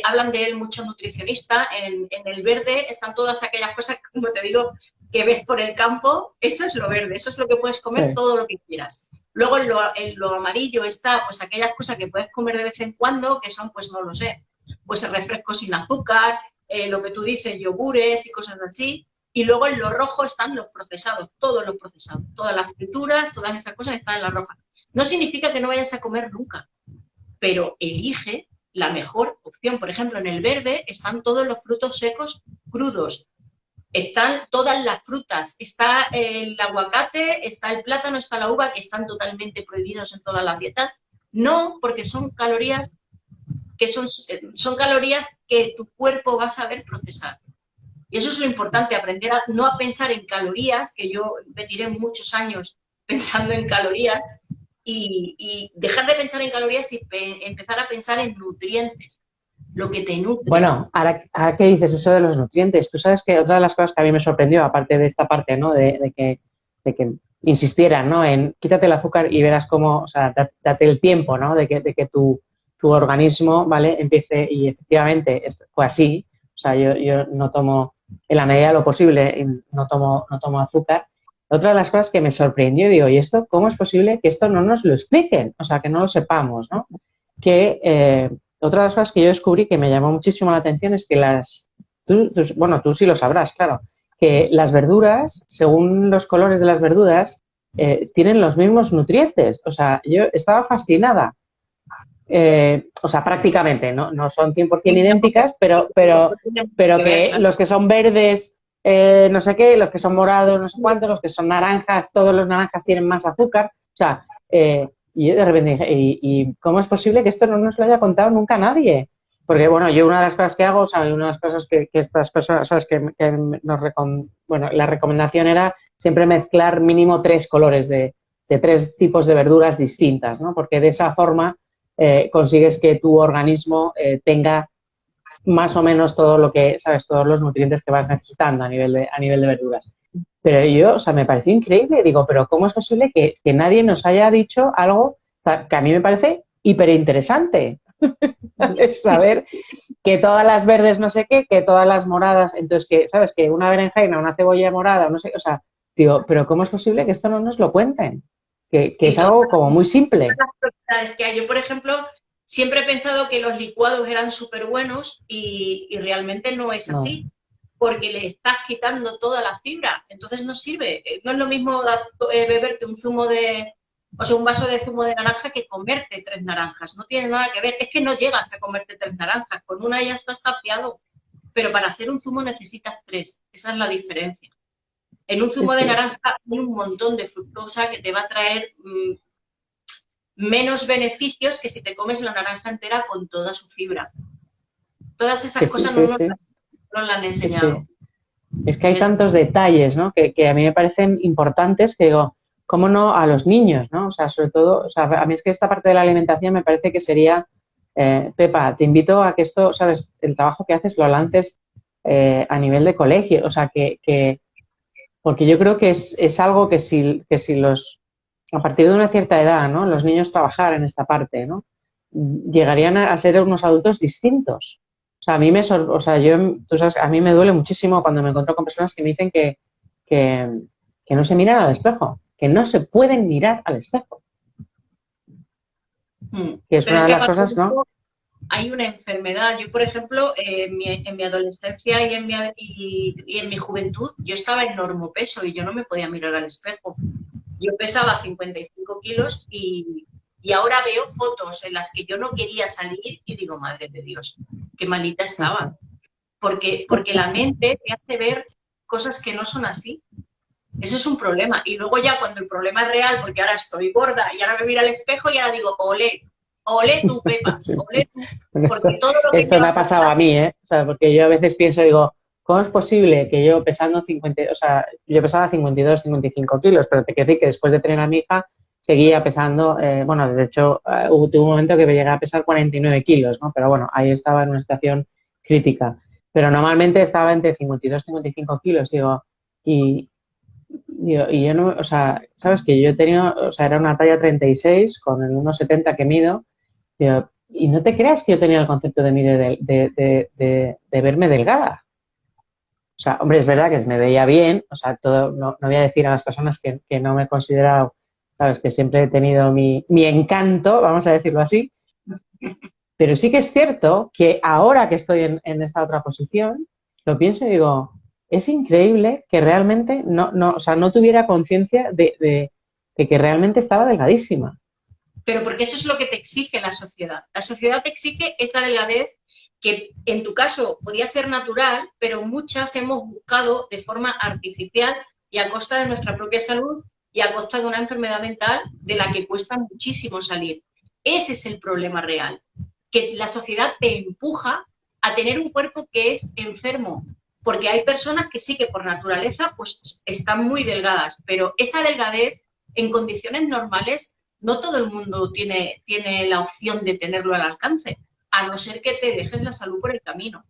hablan de él muchos nutricionistas. En el verde están todas aquellas cosas, como te digo, que ves por el campo. Eso es lo verde, eso es lo que puedes comer, Sí, todo lo que quieras. Luego en lo amarillo está pues aquellas cosas que puedes comer de vez en cuando, que son, pues no lo sé, pues refrescos sin azúcar, lo que tú dices, yogures y cosas así. Y luego en lo rojo están los procesados, todos los procesados, todas las frituras, todas esas cosas están en la roja. No significa que no vayas a comer nunca, pero elige la mejor opción. Por ejemplo, en el verde están todos los frutos secos crudos, están todas las frutas, está el aguacate, está el plátano, está la uva, que están totalmente prohibidos en todas las dietas. No, porque son calorías son calorías que tu cuerpo va a saber procesar. Y eso es lo importante, aprender no a pensar en calorías, que yo me tiré muchos años pensando en calorías, y dejar de pensar en calorías y empezar a pensar en nutrientes, lo que te nutre. bueno, ahora que dices eso de los nutrientes, tú sabes que otra de las cosas que a mí me sorprendió, aparte de esta parte, ¿no? De que insistieran, ¿no? En quítate el azúcar y verás cómo, o sea, date el tiempo, ¿no? De que tu organismo, ¿vale? Empiece, y efectivamente fue así. O sea, yo no tomo, en la medida de lo posible, no tomo azúcar. Otra de las cosas que me sorprendió, digo, ¿y esto cómo es posible que esto no nos lo expliquen? O sea, que no lo sepamos, ¿no? Que otra de las cosas que yo descubrí que me llamó muchísimo la atención es que bueno, tú sí lo sabrás, claro, que las verduras, según los colores de las verduras, tienen los mismos nutrientes. O sea, yo estaba fascinada. O sea, prácticamente, no son 100% Sí, idénticas, pero ver, que claro. los que son verdes, no sé qué, los que son morados, no sé cuántos, los que son naranjas, todos los naranjas tienen más azúcar. O sea, y yo de repente dije, ¿y cómo es posible que esto no nos lo haya contado nunca nadie? Porque, bueno, yo una de las cosas que hago, o sea, una de las cosas que estas personas, ¿sabes? Bueno, la recomendación era siempre mezclar mínimo 3 colores de 3 tipos de verduras distintas, ¿no? Porque de esa forma consigues que tu organismo tenga más o menos todo lo que, sabes, todos los nutrientes que vas necesitando a nivel de verduras. Pero yo, o sea, me pareció increíble. Digo, pero ¿cómo es posible que nadie nos haya dicho algo que a mí me parece hiperinteresante? Saber que todas las verdes no sé qué, que todas las moradas, entonces que, ¿sabes? Que una berenjena, una cebolla morada, no sé, o sea, digo, pero ¿cómo es posible que esto no nos lo cuenten? Que Y es todas algo como muy simple. las propiedades que hay. Yo, por ejemplo, siempre he pensado que los licuados eran súper buenos y realmente no es No. así, porque le estás quitando toda la fibra, entonces no sirve. No es lo mismo beberte un zumo de, o sea, un vaso de zumo de naranja que comerte 3 naranjas, no tiene nada que ver, es que no llegas a comerte 3 naranjas, con una ya estás saciado, pero para hacer un zumo necesitas 3, esa es la diferencia. En un Sí, zumo de sí. naranja hay un montón de fructosa que te va a traer menos beneficios que si te comes la naranja entera con toda su fibra. Todas Que esas sí, cosas sí, sí. no las han Que sí. enseñado. Es que hay Es, tantos detalles, ¿no? Que a mí me parecen importantes que digo, ¿cómo no a los niños, ¿no? O sea, sobre todo, o sea, a mí es que esta parte de la alimentación me parece que sería, Pepa, te invito a que esto, ¿sabes? El trabajo que haces lo lances a nivel de colegio, o sea, porque yo creo que es algo que si a partir de una cierta edad, ¿no? Los niños trabajar en esta parte, ¿no? Llegarían a ser unos adultos distintos. O sea, o sea, tú sabes, a mí me duele muchísimo cuando me encuentro con personas que me dicen que, que no se miran al espejo, que no se pueden mirar al espejo, que es pero una es de que las aparte cosas, ¿no? hay una enfermedad. Yo, por ejemplo, en mi adolescencia y en mi juventud, yo estaba en normopeso y yo no me podía mirar al espejo. Yo pesaba 55 kilos y ahora veo fotos en las que yo no quería salir y digo, madre de Dios, qué malita estaba. Porque la mente te hace ver cosas que no son así. Eso es un problema. Y luego ya cuando el problema es real, porque ahora estoy gorda y ahora me miro al espejo y ahora digo, ole, ole tú, Pepa, Sí. ole tú. Bueno, Porque todo lo que esto me llevas ha pasado a detrás, mí, ¿eh? O sea, porque yo a veces pienso, digo, ¿cómo es posible que yo pesando 50, o sea, yo pesaba 52, 55 kilos, pero te quiero decir que después de tener a mi hija seguía pesando, bueno, de hecho, tuve un momento que me llegué a pesar 49 kilos, ¿no? Pero bueno, ahí estaba en una situación crítica. Pero normalmente estaba entre 52 y 55 kilos, digo, y, y yo no, o sea, sabes que yo he tenido, o sea, era una talla 36 con el 1,70 que mido. Digo, y no te creas que yo tenía el concepto de mí de verme delgada. O sea, hombre, es verdad que me veía bien, o sea, todo, no voy a decir a las personas que no me he considerado, sabes, que siempre he tenido mi encanto, vamos a decirlo así, pero sí que es cierto que ahora que estoy en esta otra posición, lo pienso y digo, es increíble que realmente o sea, no tuviera conciencia de que realmente estaba delgadísima. pero porque eso es lo que te exige la sociedad. La sociedad te exige esa delgadez que en tu caso podía ser natural, pero muchas hemos buscado de forma artificial y a costa de nuestra propia salud y a costa de una enfermedad mental de la que cuesta muchísimo salir. Ese es el problema real, que la sociedad te empuja a tener un cuerpo que es enfermo, porque hay personas que sí que por naturaleza pues están muy delgadas, pero esa delgadez en condiciones normales no todo el mundo tiene la opción de tenerlo al alcance, a no ser que te dejes la salud por el camino.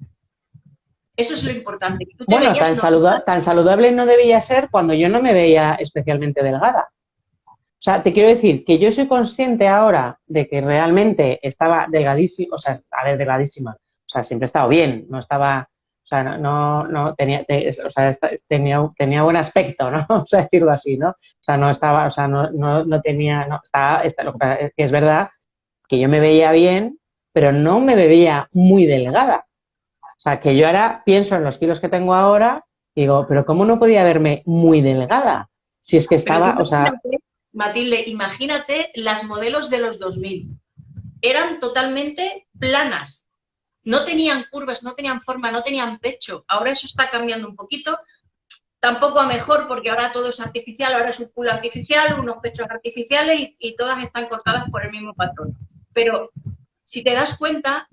Eso es lo importante, que tú te Bueno, verías normal. tan saludable no debía ser cuando yo no me veía especialmente delgada. O sea, te quiero decir que yo soy consciente ahora de que realmente estaba delgadísima, o sea, a ver, delgadísima. O sea, siempre he estado bien, no estaba, o sea, no tenía, o sea, tenía buen aspecto, ¿no? O sea, decirlo así, ¿no? O sea, no estaba, o sea, no tenía, no, lo que pasa es que es verdad que yo me veía bien, pero no me veía muy delgada. O sea, que yo ahora pienso en los kilos que tengo ahora y digo, pero ¿cómo no podía verme muy delgada? Si es que Pero tú estaba, o sea, imagínate, Matilde, imagínate las modelos de los 2000. Eran totalmente planas. No tenían curvas, no tenían forma, no tenían pecho. Ahora eso está cambiando un poquito. Tampoco a mejor porque ahora todo es artificial, ahora es un culo artificial, unos pechos artificiales y todas están cortadas por el mismo patrón. Pero si te das cuenta,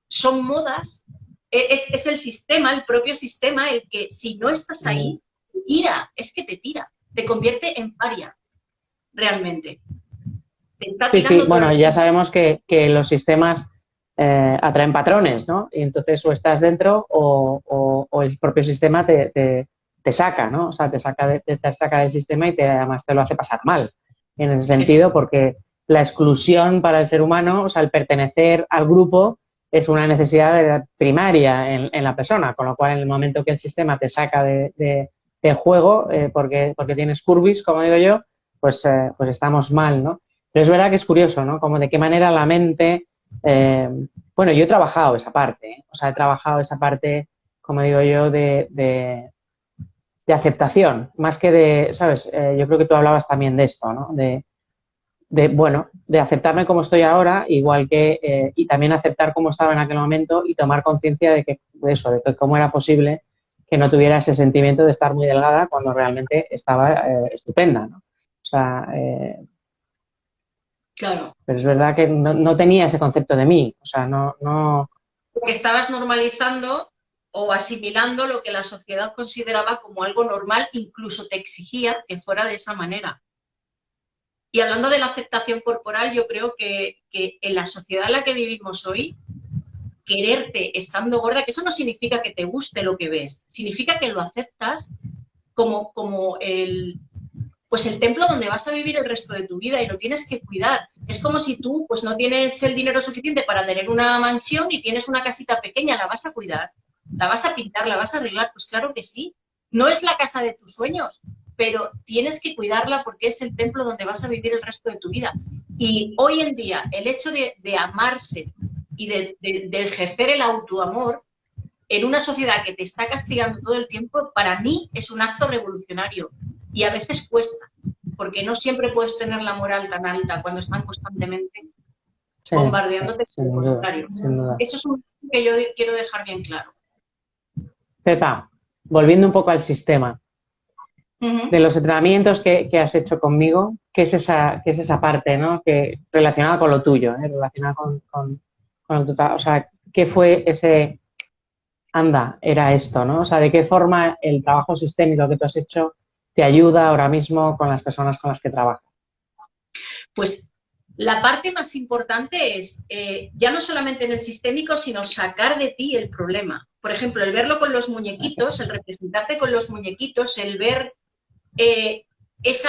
son modas, es el sistema, el propio sistema, el que si no estás ahí, te tira, es que te tira, te convierte en paria, realmente. Te está sí, sí, tirando todo bueno, el ya tiempo. sabemos que los sistemas atraen patrones, ¿no? Y entonces o estás dentro o el propio sistema te te saca, ¿no? O sea, te saca del sistema y además te lo hace pasar mal en ese sentido, porque la exclusión para el ser humano, o sea, el pertenecer al grupo es una necesidad primaria en la persona, con lo cual en el momento que el sistema te saca del juego, porque tienes curvis, como digo yo, pues estamos mal, ¿no? Pero es verdad que es curioso, ¿no? Como de qué manera la mente... bueno, yo he trabajado esa parte, ¿eh? O sea, he trabajado esa parte, como digo yo, de aceptación, más que de, ¿sabes? Yo creo que tú hablabas también de esto, ¿no? Bueno, de aceptarme como estoy ahora, igual que, y también aceptar cómo estaba en aquel momento y tomar conciencia de que cómo era posible que no tuviera ese sentimiento de estar muy delgada cuando realmente estaba estupenda, ¿no? O sea, Claro. pero es verdad que no tenía ese concepto de mí, o sea, no... Porque estabas normalizando o asimilando lo que la sociedad consideraba como algo normal, incluso te exigía que fuera de esa manera. Y hablando de la aceptación corporal, yo creo que en la sociedad en la que vivimos hoy, quererte estando gorda, que eso no significa que te guste lo que ves, significa que lo aceptas como pues el templo donde vas a vivir el resto de tu vida y lo tienes que cuidar. Es como si tú pues no tienes el dinero suficiente para tener una mansión y tienes una casita pequeña, ¿la vas a cuidar? ¿La vas a pintar? ¿La vas a arreglar? Pues claro que sí. No es la casa de tus sueños, pero tienes que cuidarla porque es el templo donde vas a vivir el resto de tu vida. Y hoy en día el hecho de amarse y de ejercer el autoamor en una sociedad que te está castigando todo el tiempo, para mí es un acto revolucionario. Y a veces cuesta, porque no siempre puedes tener la moral tan alta cuando están constantemente bombardeándote con lo contrario. Sin duda. Eso es un que yo quiero dejar bien claro. Pepa, volviendo un poco al sistema, de los entrenamientos que has hecho conmigo, ¿qué es esa parte, ¿no? Relacionada con lo tuyo, relacionada con lo total, o sea, ¿qué fue ese, anda, era esto, ¿no? O sea, ¿de qué forma el trabajo sistémico que tú has hecho te ayuda ahora mismo con las personas con las que trabajas? Pues la parte más importante es ya no solamente en el sistémico, sino sacar de ti el problema. Por ejemplo, el verlo con los muñequitos, el representarte con los muñequitos, el ver ese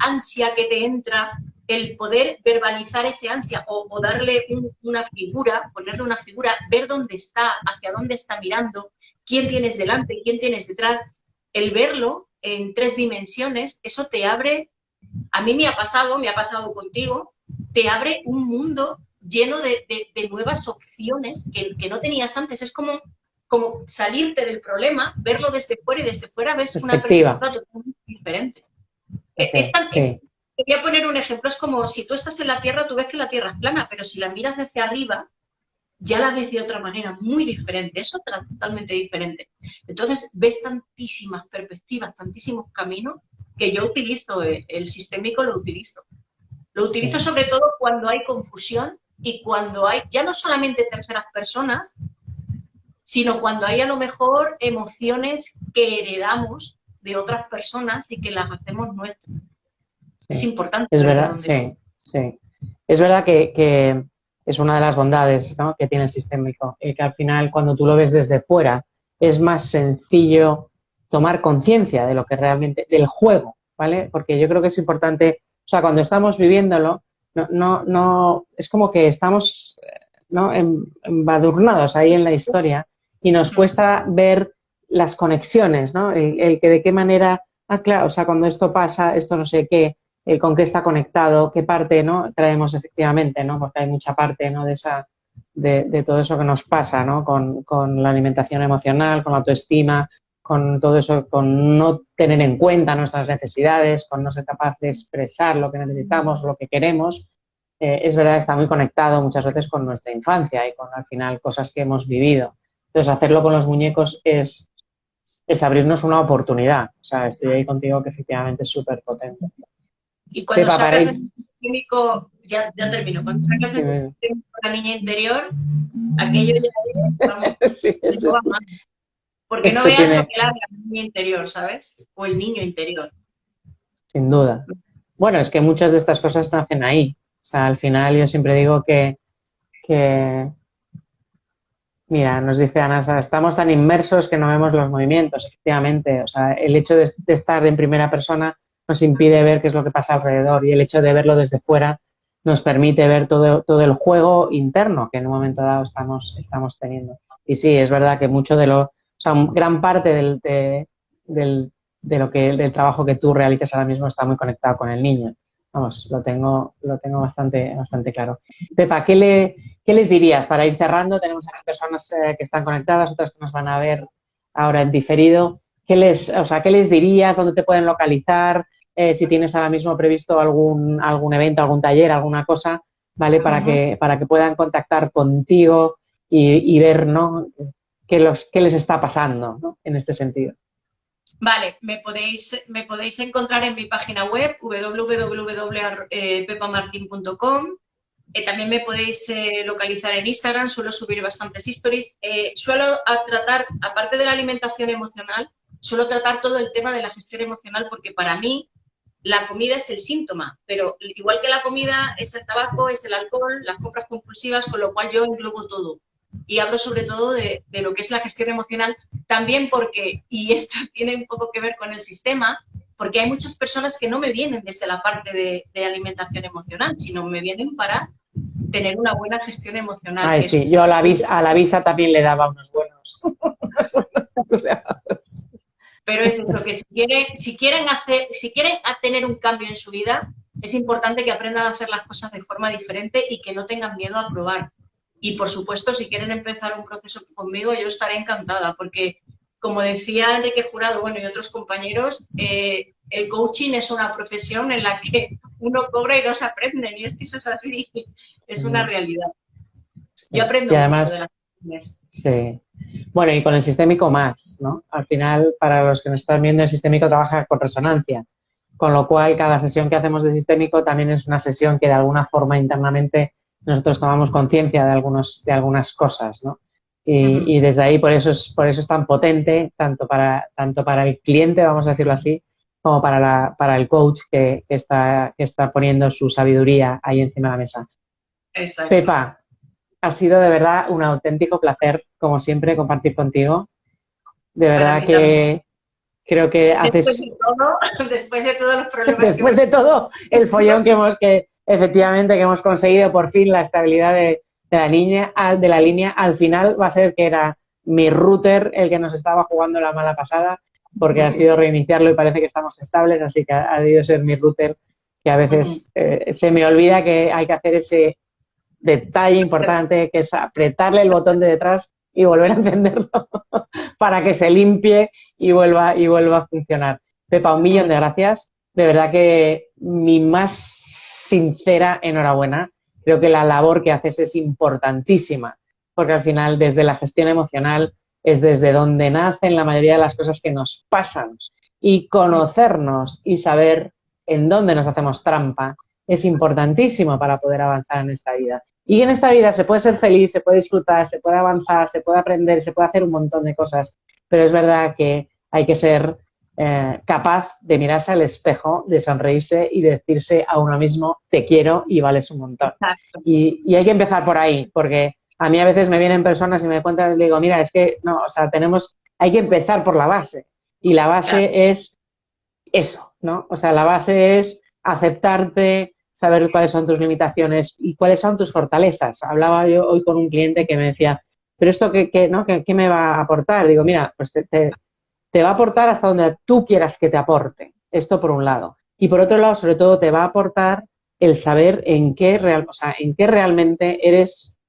ansia que te entra, el poder verbalizar ese ansia o darle una figura, ponerle una figura, ver dónde está, hacia dónde está mirando, quién tienes delante, quién tienes detrás, el verlo en 3 dimensiones, eso te abre, a mí me ha pasado contigo, te abre un mundo lleno de nuevas opciones que no tenías antes. Es como salirte del problema, verlo desde fuera y desde fuera ves una perspectiva totalmente diferente. Sí. Te voy a poner un ejemplo, es como si tú estás en la Tierra, tú ves que la Tierra es plana, pero si la miras desde arriba, ya la ves de otra manera, muy diferente, es otra totalmente diferente. Entonces ves tantísimas perspectivas, tantísimos caminos, que yo utilizo, el sistémico lo utilizo. Lo utilizo sobre todo cuando hay confusión y cuando hay, ya no solamente terceras personas, sino cuando hay a lo mejor emociones que heredamos de otras personas y que las hacemos nuestras. Sí. Es importante. Es verdad, sí. Es verdad que es una de las bondades, ¿no?, que tiene el sistémico, que al final cuando tú lo ves desde fuera es más sencillo tomar conciencia de lo que realmente, del juego, ¿vale? Porque yo creo que es importante, o sea, cuando estamos viviéndolo, no es como que estamos, ¿no?, embadurnados ahí en la historia y nos cuesta ver las conexiones, ¿no? El que de qué manera, claro, o sea, cuando esto pasa, esto no sé qué, con qué está conectado, qué parte, ¿no?, traemos efectivamente, ¿no? Porque hay mucha parte, ¿no?, de todo eso que nos pasa, ¿no?, con la alimentación emocional, con la autoestima, con todo eso, con no tener en cuenta nuestras necesidades, con no ser capaz de expresar lo que necesitamos, lo que queremos. Es verdad que está muy conectado muchas veces con nuestra infancia y con, al final, cosas que hemos vivido. Entonces, hacerlo con los muñecos es abrirnos una oportunidad. O sea, estoy ahí contigo que efectivamente es súper potente. Y cuando sacas el sistémico, ya termino, cuando sacas el sistémico de la niña interior, aquello ya es, vamos, sí. porque no veas lo que larga la niña interior, ¿sabes? O el niño interior. Sin duda. Bueno, es que muchas de estas cosas nacen ahí. O sea, al final yo siempre digo que Mira, nos dice Ana, estamos tan inmersos que no vemos los movimientos, efectivamente. O sea, el hecho de estar en primera persona nos impide ver qué es lo que pasa alrededor y el hecho de verlo desde fuera nos permite ver todo el juego interno que en un momento dado estamos teniendo. Y sí, es verdad que mucho o sea, gran parte del trabajo que tú realizas ahora mismo está muy conectado con el niño. Vamos, lo tengo bastante claro. Pepa, ¿qué les dirías para ir cerrando? Tenemos aquí personas que están conectadas, otras que nos van a ver ahora en diferido. ¿Qué les dirías? ¿Dónde te pueden localizar? Si tienes ahora mismo previsto algún evento, algún taller, alguna cosa, ¿vale? Para que puedan contactar contigo y ver, ¿no? qué les está pasando, ¿no? En este sentido. Vale, me podéis encontrar en mi página web www.pepamartin.com. También me podéis localizar en Instagram, suelo subir bastantes stories. Suelo tratar, aparte de la alimentación emocional, suelo tratar todo el tema de la gestión emocional porque para mí la comida es el síntoma, pero igual que la comida es el tabaco, es el alcohol, las compras compulsivas, con lo cual yo englobo todo. Y hablo sobre todo de lo que es la gestión emocional, también porque, y esto tiene un poco que ver con el sistema, porque hay muchas personas que no me vienen desde la parte de alimentación emocional, sino me vienen para tener una buena gestión emocional. Ay, sí, yo a la visa también le daba unos buenos. Pero es eso, que si quieren tener un cambio en su vida, es importante que aprendan a hacer las cosas de forma diferente y que no tengan miedo a probar. Y por supuesto, si quieren empezar un proceso conmigo, yo estaré encantada, porque como decía Enrique Jurado, bueno, y otros compañeros, el coaching es una profesión en la que uno cobra y dos aprenden, y es que eso es así, es una realidad. Yo Y aprendo mucho de además, las personas. sí. Bueno, y con el sistémico más, ¿no? Al final, para los que nos están viendo, el sistémico trabaja con resonancia, con lo cual cada sesión que hacemos de sistémico también es una sesión que de alguna forma internamente nosotros tomamos conciencia de algunas cosas, ¿no? Y desde ahí por eso es tan potente, tanto para el cliente, vamos a decirlo así, como para el coach que está poniendo su sabiduría ahí encima de la mesa. Exacto. Pepa, ha sido de verdad un auténtico placer, como siempre, compartir contigo. De Para verdad mí también. que creo que Después haces, de todo, después de todos los problemas que después hemos de todo el follón efectivamente que hemos conseguido por fin la estabilidad de la línea, al final va a ser que era mi router el que nos estaba jugando la mala pasada, porque ha sido reiniciarlo y parece que estamos estables, así que ha debido ser mi router, que a veces se me olvida que hay que hacer ese detalle importante, que es apretarle el botón de detrás y volver a encenderlo para que se limpie y vuelva a funcionar. Pepa, un millón de gracias. De verdad que mi más sincera enhorabuena. Creo que la labor que haces es importantísima, porque al final desde la gestión emocional es desde donde nacen la mayoría de las cosas que nos pasan. Y conocernos y saber en dónde nos hacemos trampa es importantísimo para poder avanzar en esta vida. Y en esta vida se puede ser feliz, se puede disfrutar, se puede avanzar, se puede aprender, se puede hacer un montón de cosas, pero es verdad que hay que ser capaz de mirarse al espejo, de sonreírse y de decirse a uno mismo, te quiero y vales un montón. Exacto. Y hay que empezar por ahí, porque a mí a veces me vienen personas y me cuentan y digo, mira, es que no, o sea, hay que empezar por la base. Y la Claro. base es eso, ¿no? O sea, la base es aceptarte, saber cuáles son tus limitaciones y cuáles son tus fortalezas. Hablaba yo hoy con un cliente que me decía, pero esto ¿no? ¿Qué me va a aportar? Digo, mira, pues te va a aportar hasta donde tú quieras que te aporte. Esto por un lado. Y por otro lado, sobre todo, te va a aportar el saber en qué realmente eres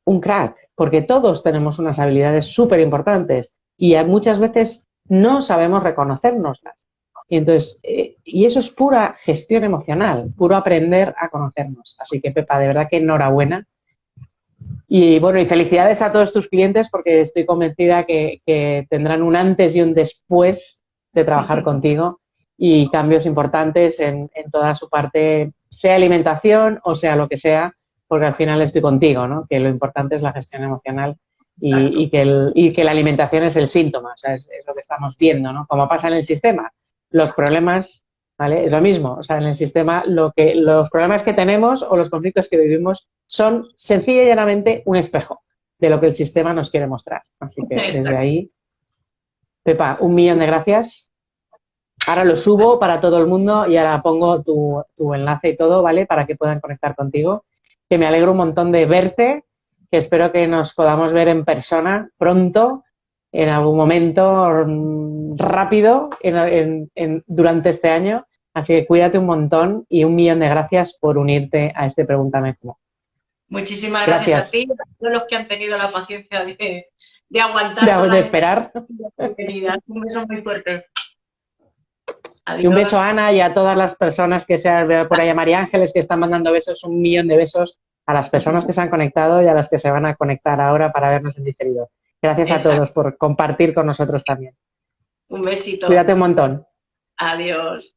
un crack, porque todos tenemos unas habilidades súper importantes y muchas veces no sabemos reconocérnoslas. Y entonces, y eso es pura gestión emocional, puro aprender a conocernos. Así que, Pepa, de verdad que enhorabuena. Y bueno, y felicidades a todos tus clientes porque estoy convencida que tendrán un antes y un después de trabajar contigo y cambios importantes en toda su parte, sea alimentación o sea lo que sea, porque al final estoy contigo, ¿no? Que lo importante es la gestión emocional y que la alimentación es el síntoma, o sea, es lo que estamos viendo, ¿no? Como pasa en el sistema, los problemas, ¿vale? Es lo mismo, o sea, en el sistema los problemas que tenemos o los conflictos que vivimos son sencilla y llanamente un espejo. de lo que el sistema nos quiere mostrar. Así que desde Exacto. ahí, Pepa, 1.000.000 de gracias. Ahora lo subo para todo el mundo y ahora pongo tu enlace y todo, ¿vale? Para que puedan conectar contigo. Que me alegro un montón de verte, que espero que nos podamos ver en persona pronto, en algún momento rápido, durante este año. Así que cuídate un montón y 1.000.000 de gracias por unirte a este Pregúntame Cómo. Muchísimas gracias a Gracias. ti, a todos los que han tenido la paciencia de aguantar De las esperar. bienvenidas. Un beso muy fuerte. Y un beso Adiós. a Ana y a todas las personas que se han por ahí, a María Ángeles, que están mandando besos, 1.000.000 de besos a las personas que se han conectado y a las que se van a conectar ahora para vernos en diferido. Gracias a Exacto. todos por compartir con nosotros también. Un besito. Cuídate un montón. Adiós.